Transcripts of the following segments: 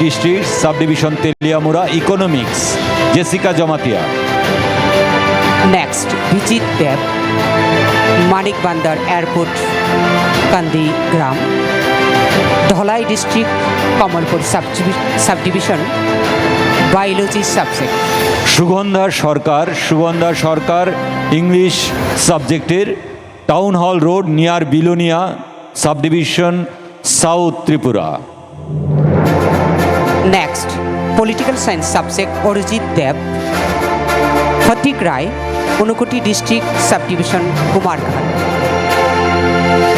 District sub division Teliamura economics Jessica Jamatia. Next Bijit Deb, Manik Bandar airport Kandi গ্রাম, Dhalai district Kamalpur sub division biology subject. Sugandha Sarkar English সাবজেক্টের town hall road near Belonia sub division south Tripura. Next political science subject Arijit Deb, Fatik Roy, Unakoti district sub division Kumarghat,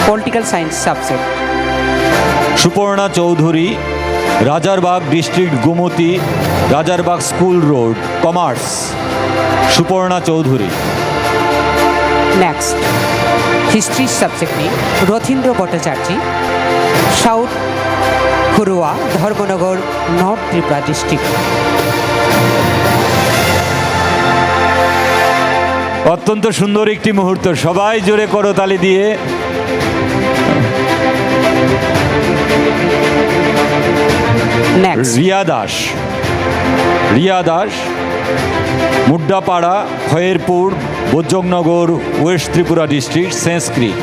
political science subject. Suparna Chowdhury, Rajarbag district Gomati, Rajarbag school road commerce, Suparna Chowdhury. Next history subject নিয়ে Rathindra Bhattacharya, south খুরুয়া Dharmanagar north Tripura district. অত্যন্ত সুন্দর একটি মুহূর্ত, সবাই জোরে করতালি দিয়ে। Riya Das Muddapara Khayerpur Bodhjungnagar west Tripura district Sanskrit.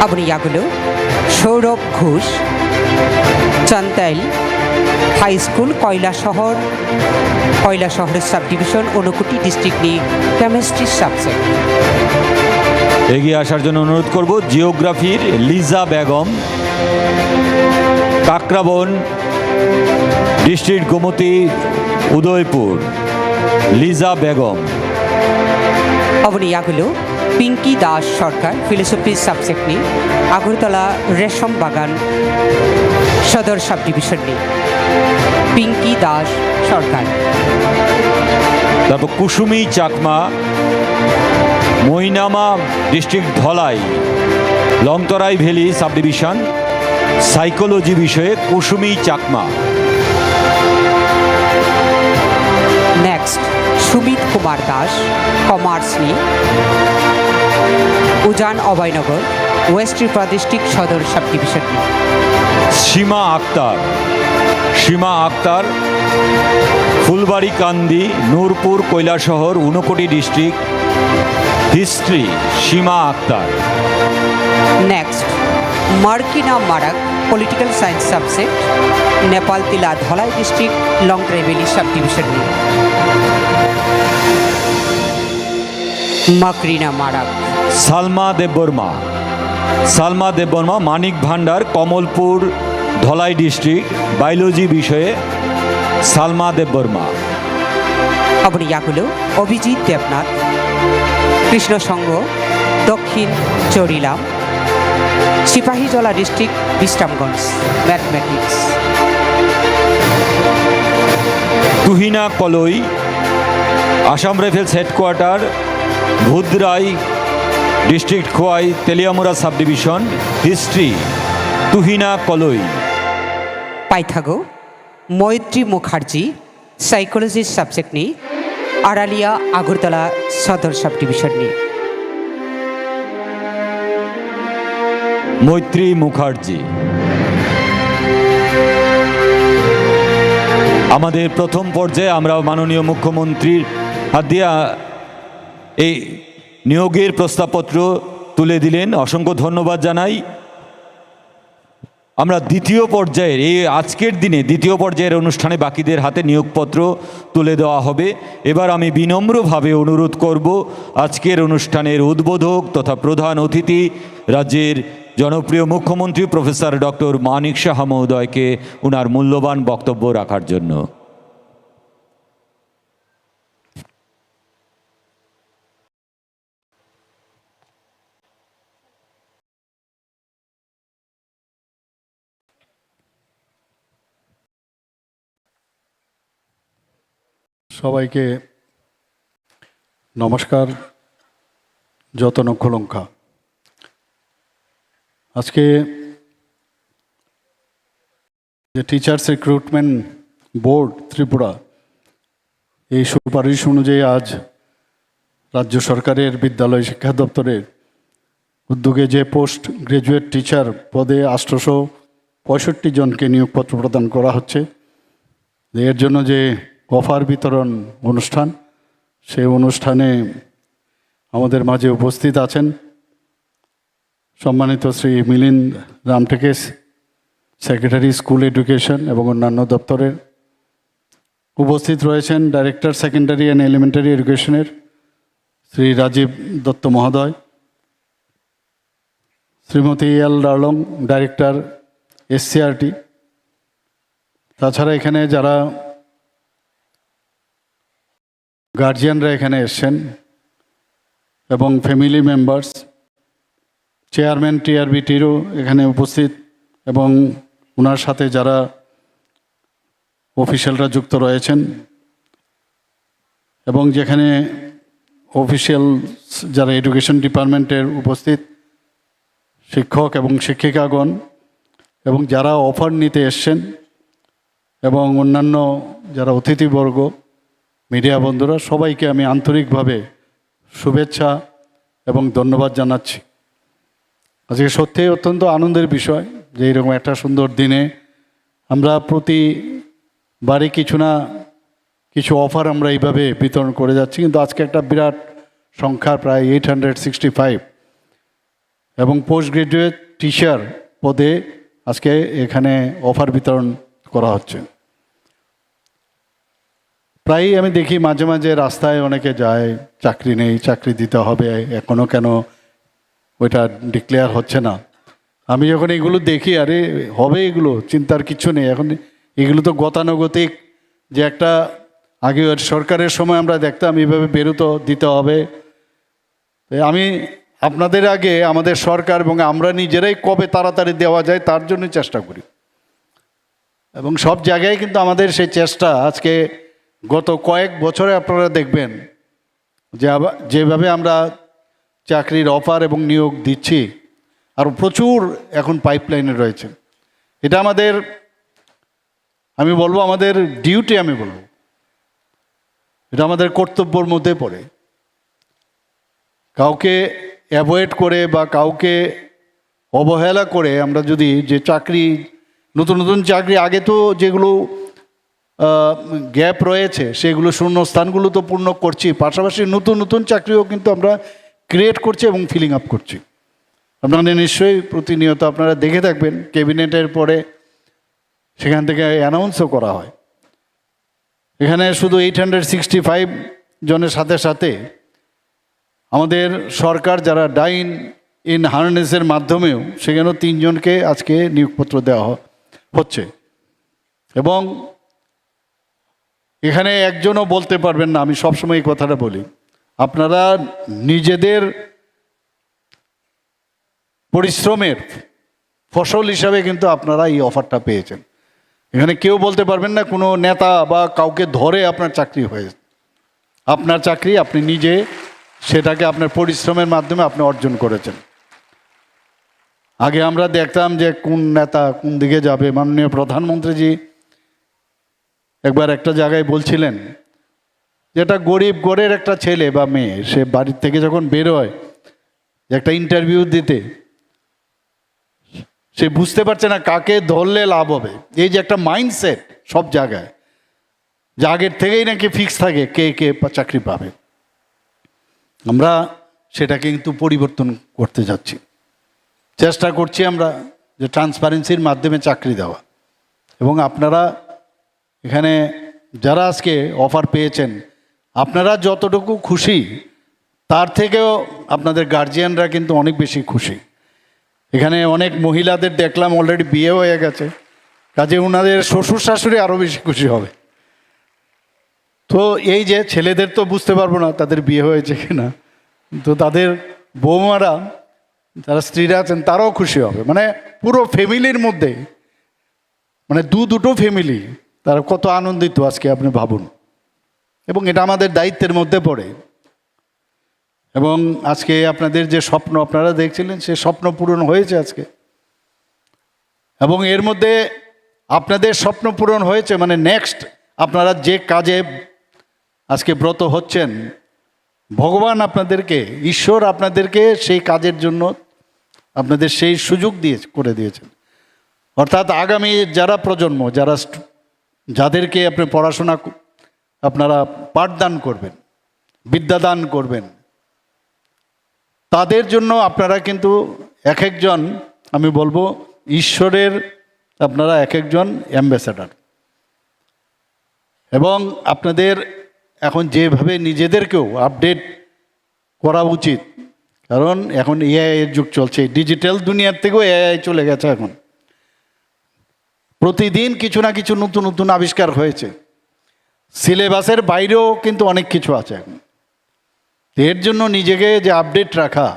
আপনি ইয়াগুলো সৌরভ ঘোষ, চান্তাইল হাই স্কুল কয়লাশহরের সাব ডিভিশন ঊনকোটি ডিস্ট্রিক্ট নিয়ে কেমিস্ট্রি সাবজেক্ট। এগিয়ে আসার জন্য অনুরোধ করব জিওগ্রাফির লিজা বেগম, কাকরাবন ডিস্ট্রিক্ট গোমতী উদয়পুর, লিজা বেগম। আপনি ইয়াগুলো পিঙ্কি দাস সরকার ফিলোসফি সাবজেক্ট নিয়ে আগরতলা রেশম বাগান সদর সাব ডিভিশন নিয়ে পিঙ্কি দাস সরকার। তারপর Kusumi Chakma, Mainama district Dhalai Longtarai valley sub division psychology বিষয়ে কুসুমি চাকমা। নেক্সট সুমিত কুমার দাস, কমার্স নিয়ে Ujan Abhoynagar west Tripura district Sadar sub division নিয়ে। Seema Akhtar Phulbari Kandi Nurpur Kailashahar Unakoti district history, Seema Akhtar. Next Markina Marak, political science subject Nepal Tila Dhalai district Longtrai valley sub division নিয়ে। মাকরিনা মারাক। সালমা দেববর্মা মানিক ভান্ডার কমলপুর ধলাই ডিস্ট্রিক্ট বায়োলজি বিষয়ে সালমা দেববর্মা। আপনি ইয়াগুলো Abhijit Debnath, Krishnasangha Dakshin Charilam Sepahijala district Bishramganj mathematics. Tuhina Kalai, Assam rifles headquarter Bhudrai district Khowai Teliamura sub division history, Tuhina Kalai. পাইথাগো মৈত্রী মুখার্জি, সাইকোলজি সাবজেক্ট নিয়ে আড়ালিয়া আগরতলা সদর সাব ডিভিশন নিয়ে। মৈত্রী মুখার্জি। আমাদের প্রথম পর্যায়ে আমরা মাননীয় মুখ্যমন্ত্রীর হাত দিয়ে এই নিয়োগের প্রস্তাবপত্র তুলে দিলেন, অসংখ্য ধন্যবাদ জানাই। আমরা দ্বিতীয় পর্যায়ের এই আজকের দিনে দ্বিতীয় পর্যায়ের অনুষ্ঠানে বাকিদের হাতে নিয়োগপত্র তুলে দেওয়া হবে। এবার আমি বিনম্রভাবে অনুরোধ করব আজকের অনুষ্ঠানের উদ্বোধক তথা প্রধান অতিথি রাজ্যের জনপ্রিয় মুখ্যমন্ত্রী প্রফেসর ডক্টর মানিক সাহা মহোদয়কে ওনার মূল্যবান বক্তব্য রাখার জন্য। সবাইকে নমস্কার, যতন খোলঙ্কা। আজকে যে টিচার্স রিক্রুটমেন্ট বোর্ড ত্রিপুরা এই সুপারিশ অনুযায়ী আজ রাজ্য সরকারের বিদ্যালয় শিক্ষা দপ্তরের উদ্যোগে যে পোস্ট গ্রাজুয়েট টিচার পদে 800 65 জনকে নিয়োগপত্র প্রদান করা হচ্ছে। এর জন্য যে অফার বিতরণ অনুষ্ঠান, সেই অনুষ্ঠানে আমাদের মাঝে উপস্থিত আছেন সম্মানিত Shri Milind Ramteke, secretary school education এবং অন্যান্য দপ্তরের। উপস্থিত রয়েছেন ডাইরেক্টর সেকেন্ডারি অ্যান্ড এলিমেন্টারি এডুকেশনের শ্রী রাজীব দত্ত মহোদয়, শ্রীমতী এল ডার্লং, ডাইরেক্টর এসসিআরটি। তাছাড়া এখানে যারা গার্জিয়ানরা এখানে এসছেন এবং ফ্যামিলি মেম্বার্স, চেয়ারম্যান টিআরবিটিরও এখানে উপস্থিত এবং ওনার সাথে যারা অফিসিয়ালরা যুক্ত রয়েছেন এবং যেখানে অফিসিয়াল যারা এডুকেশন ডিপার্টমেন্টের উপস্থিত শিক্ষক এবং শিক্ষিকাগণ এবং যারা অফার নিতে এসছেন এবং অন্যান্য যারা অতিথিবর্গ, মিডিয়া বন্ধুরা, সবাইকে আমি আন্তরিকভাবে শুভেচ্ছা এবং ধন্যবাদ জানাচ্ছি। আজকে সত্যিই অত্যন্ত আনন্দের বিষয় যে এরকম একটা সুন্দর দিনে আমরা প্রতিবারই কিছু না কিছু অফার আমরা এইভাবে বিতরণ করে যাচ্ছি, কিন্তু আজকে একটা বিরাট সংখ্যা, প্রায় 865 এবং পোস্ট গ্রাজুয়েট টিচার পদে আজকে এখানে অফার বিতরণ করা হচ্ছে। প্রায়ই আমি দেখি মাঝে মাঝে রাস্তায় অনেকে যায়, চাকরি নেই, চাকরি দিতে হবে, এখনও কেন ওইটা ডিক্লেয়ার হচ্ছে না। আমি যখন এগুলো দেখি, আরে হবে, এগুলো চিন্তার কিছু নেই, এখন এগুলো তো গতানুগতিক, যে একটা আগে সরকারের সময় আমরা দেখতাম এইভাবে বেরোতো, দিতে হবে। আমি আপনাদের আগে আমাদের সরকার এবং আমরা নিজেরাই কবে তাড়াতাড়ি দেওয়া যায় তার জন্য চেষ্টা করি এবং সব জায়গায় কিন্তু আমাদের সেই চেষ্টা আজকে গত কয়েক বছরে আপনারা দেখবেন যে যেভাবে আমরা চাকরির অফার এবং নিয়োগ দিচ্ছি, আর প্রচুর এখন পাইপলাইনে রয়েছে। এটা আমাদের, আমি বলবো আমাদের ডিউটি, আমি বলবো এটা আমাদের কর্তব্যের মধ্যে পড়ে। কাউকে অ্যাভয়েড করে বা কাউকে অবহেলা করে আমরা যদি যে চাকরি, নতুন নতুন চাকরি, আগে তো যেগুলো গ্যাপ রয়েছে সেগুলো শূন্যস্থানগুলো তো পূর্ণ করছি, পাশাপাশি নতুন নতুন চাকরিও কিন্তু আমরা ক্রিয়েট করছি এবং ফিলিং আপ করছি। আপনাদের নিশ্চয়ই প্রতিনিয়ত আপনারা দেখে থাকবেন, ক্যাবিনেটের পরে সেখান থেকে অ্যানাউন্সও করা হয়। এখানে শুধু 865 জনের সাথে সাথে আমাদের সরকার যারা ডাইন ইন হার্নেসের মাধ্যমেও সেখানেও 3 জনকে আজকে নিয়োগপত্র দেওয়া হচ্ছে এবং এখানে একজনও বলতে পারবেন না, আমি সবসময় এই কথাটা বলি, আপনারা নিজেদের পরিশ্রমের ফসল হিসাবে কিন্তু আপনারা এই অফারটা পেয়েছেন। এখানে কেউ বলতে পারবেন না কোনো নেতা বা কাউকে ধরে আপনার চাকরি হয়েছে। আপনার চাকরি আপনি নিজে সেটাকে আপনার পরিশ্রমের মাধ্যমে আপনি অর্জন করেছেন। আগে আমরা দেখতাম যে কোন নেতা কোন দিকে যাবে। মাননীয় প্রধানমন্ত্রীজি একবার একটা জায়গায় বলছিলেন, যেটা গরিব ঘরের একটা ছেলে বা মেয়ে, সে বাড়ির থেকে যখন বেরোয় একটা ইন্টারভিউ দিতে, সে বুঝতে পারছে না কাকে ধরলে লাভ হবে। এই যে একটা মাইন্ডসেট সব জায়গায়, যে আগের থেকেই নাকি ফিক্স থাকে কে কে চাকরি পাবে, আমরা সেটাকে কিন্তু পরিবর্তন করতে যাচ্ছি, চেষ্টা করছি আমরা যে ট্রান্সপারেন্সির মাধ্যমে চাকরি দেওয়া। এবং আপনারা এখানে যারা আজকে অফার পেয়েছেন, আপনারা যতটুকু খুশি তার থেকেও আপনাদের গার্জিয়ানরা কিন্তু অনেক বেশি খুশি। এখানে অনেক মহিলাদের দেখলাম অলরেডি বিয়ে হয়ে গেছে, কাজে ওনাদের শ্বশুর শাশুড়ি আরও বেশি খুশি হবে। তো এই যে ছেলেদের তো বুঝতে পারবো না তাদের বিয়ে হয়েছে কিনা, তো তাদের বৌমারা যারা স্ত্রীরা আছেন তারাও খুশি হবে। মানে পুরো ফ্যামিলির মধ্যে, মানে দুটো ফ্যামিলি তারা কত আনন্দিত আজকে আপনি ভাবুন। এবং এটা আমাদের দায়িত্বের মধ্যে পড়ে। এবং আজকে আপনাদের যে স্বপ্ন আপনারা দেখছিলেন, সে স্বপ্ন পূরণ হয়েছে আজকে। এবং এর মধ্যে আপনাদের স্বপ্ন পূরণ হয়েছে মানে নেক্সট আপনারা যে কাজে আজকে ব্রত হচ্ছেন, ভগবান আপনাদেরকে, ঈশ্বর আপনাদেরকে সেই কাজের জন্য আপনাদের সেই সুযোগ করে দিয়েছেন। অর্থাৎ আগামী যারা প্রজন্ম, যাদেরকে আপনি পড়াশোনা আপনারা পাঠদান করবেন, বিদ্যাদান করবেন, তাদের জন্য আপনারা কিন্তু এক একজন, আমি বলবো ঈশ্বরের আপনারা এক একজন অ্যাম্বাসেডর। এবং আপনাদের এখন যেভাবে নিজেদেরকেও আপডেট করা উচিত, কারণ এখন এআই এর যুগ চলছে, ডিজিটাল দুনিয়ার থেকেও এআই চলে গেছে। এখন প্রতিদিন কিছু না কিছু নতুন নতুন আবিষ্কার হয়েছে, সিলেবাসের বাইরেও কিন্তু অনেক কিছু আছে এখন। এর জন্য নিজেকে যে আপডেট রাখা,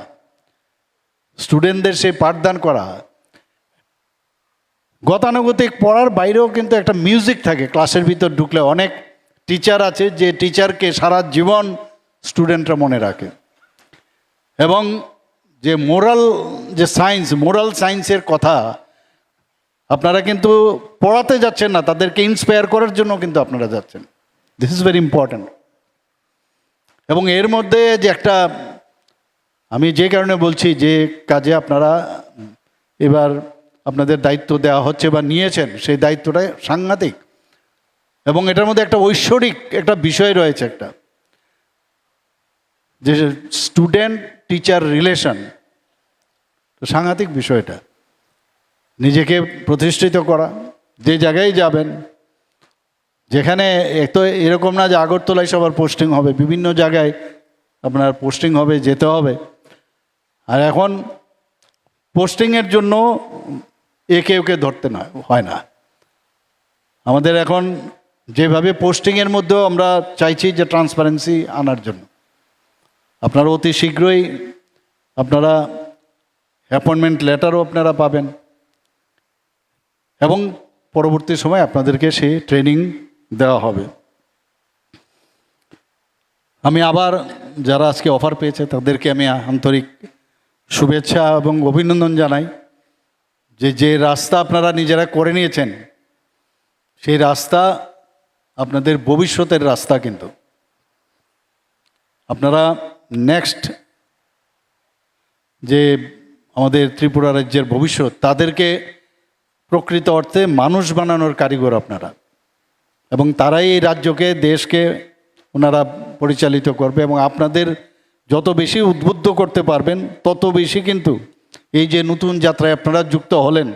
স্টুডেন্টদের সেই পাঠদান করা, গতানুগতিক পড়ার বাইরেও কিন্তু একটা মিউজিক থাকে ক্লাসের ভিতর ঢুকলে। অনেক টিচার আছে যে টিচারকে সারা জীবন স্টুডেন্টরা মনে রাখে। এবং যে মোরাল সায়েন্সের কথা আপনারা কিন্তু পড়াতে যাচ্ছেন না, তাদেরকে ইন্সপায়ার করার জন্য কিন্তু আপনারা যাচ্ছেন। This is very important. এবং এর মধ্যে যে একটা, আমি যে কারণে বলছি, যে কাজে আপনারা এবার আপনাদের দায়িত্ব দেওয়া হচ্ছে বা নিয়েছেন, সেই দায়িত্বটা সাংঘাতিক। এবং এটার মধ্যে একটা ঐশ্বরিক একটা বিষয় রয়েছে, একটা যে স্টুডেন্ট টিচার রিলেশন, সাংঘাতিক বিষয়টা। নিজেকে প্রতিষ্ঠিত করা, যে জায়গায় যাবেন, যেখানে তো এরকম না যে আগরতলায় সবার পোস্টিং হবে, বিভিন্ন জায়গায় আপনার পোস্টিং হবে, যেতে হবে। আর এখন পোস্টিংয়ের জন্য একে ওকে ধরতে হয় না। আমাদের এখন যেভাবে পোস্টিংয়ের মধ্যেও আমরা চাইছি যে ট্রান্সপারেন্সি আনার জন্য, আপনারা অতি শীঘ্রই আপনারা অ্যাপয়েন্টমেন্ট লেটারও আপনারা পাবেন। এবং পরবর্তী সময় আপনাদেরকে সেই ট্রেনিং দেওয়া হবে। আমি আবার যারা আজকে অফার পেয়েছে তাদেরকে আমি আন্তরিক শুভেচ্ছা এবং অভিনন্দন জানাই, যে রাস্তা আপনারা নিজেরা করে নিয়েছেন, সেই রাস্তা আপনাদের ভবিষ্যতের রাস্তা। কিন্তু আপনারা নেক্সট যে আমাদের ত্রিপুরা রাজ্যের ভবিষ্যৎ, তাদেরকে প্রকৃত অর্থে মানুষ বানানোর কারিগর আপনারা। এবং তারাই এই রাজ্যকে, দেশকে ওনারা পরিচালিত করবে। এবং আপনাদের যত বেশি উদ্বুদ্ধ করতে পারবেন, তত বেশি কিন্তু এই যে নতুন যাত্রায় আপনারা যুক্ত হলেন,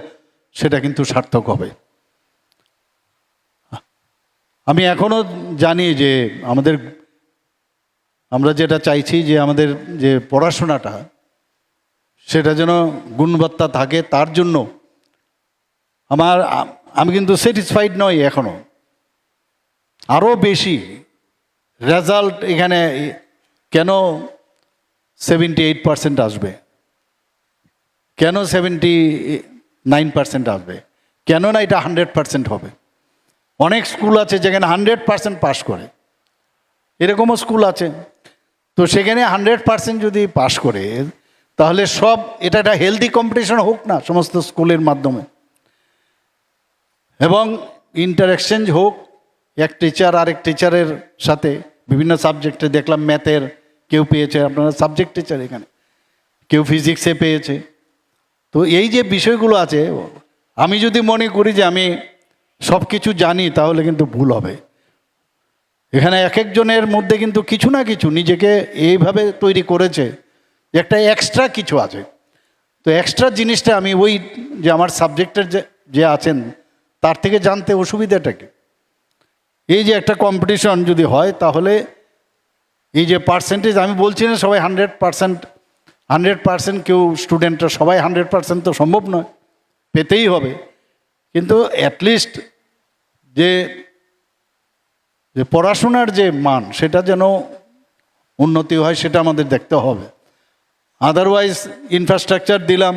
সেটা কিন্তু সার্থক হবে। আমি এখনও জানি যে আমরা যেটা চাইছি, যে আমাদের যে পড়াশোনাটা, সেটা যেন গুণবত্তা থাকে, তার জন্য আমি কিন্তু স্যাটিসফাইড নই এখনও। আরও বেশি রেজাল্ট এখানে কেন 78% আসবে, কেন 79% আসবে, কেন না এটা 100% হবে? অনেক স্কুল আছে যেখানে 100% পাস করে, এরকমও স্কুল আছে। তো সেখানে 100% যদি পাস করে, তাহলে এটা একটা হেলদি কম্পিটিশন হোক না সমস্ত স্কুলের মাধ্যমে, এবং ইন্টার এক্সচেঞ্জ হোক এক টিচার আরেক টিচারের সাথে। বিভিন্ন সাবজেক্টে দেখলাম, ম্যাথের কেউ পেয়েছে, আপনারা সাবজেক্ট টিচার এখানে, কেউ ফিজিক্সে পেয়েছে। তো এই যে বিষয়গুলো আছে, আমি যদি মনে করি যে আমি সব কিছু জানি, তাহলে কিন্তু ভুল হবে। এখানে এক একজনের মধ্যে কিন্তু কিছু না কিছু নিজেকে এইভাবে তৈরি করেছে, একটা এক্সট্রা কিছু আছে। তো এক্সট্রা জিনিসটা আমি যে আমার সাবজেক্টের যে আছেন, তার থেকে জানতে অসুবিধাটা কি? এই যে একটা কম্পিটিশন যদি হয়, তাহলে এই যে পার্সেন্টেজ, আমি বলছি না সবাই 100% কেউ স্টুডেন্টরা সবাই 100% তো সম্ভব নয়, পেতেই হবে। কিন্তু অ্যাটলিস্ট যে পড়াশোনার যে মান, সেটা যেন উন্নতি হয়, সেটা আমাদের দেখতে হবে। আদারওয়াইজ ইনফ্রাস্ট্রাকচার দিলাম,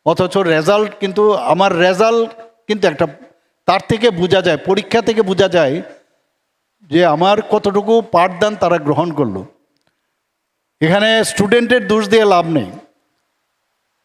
অথচ রেজাল্ট কিন্তু আমার রেজাল্ট কিন্তু একটা, তার থেকে বোঝা যায়, পরীক্ষা থেকে বোঝা যায় যে আমার কতটুকু পাঠদান তারা গ্রহণ করলো। এখানে স্টুডেন্টের দোষ দিয়ে লাভ নেই।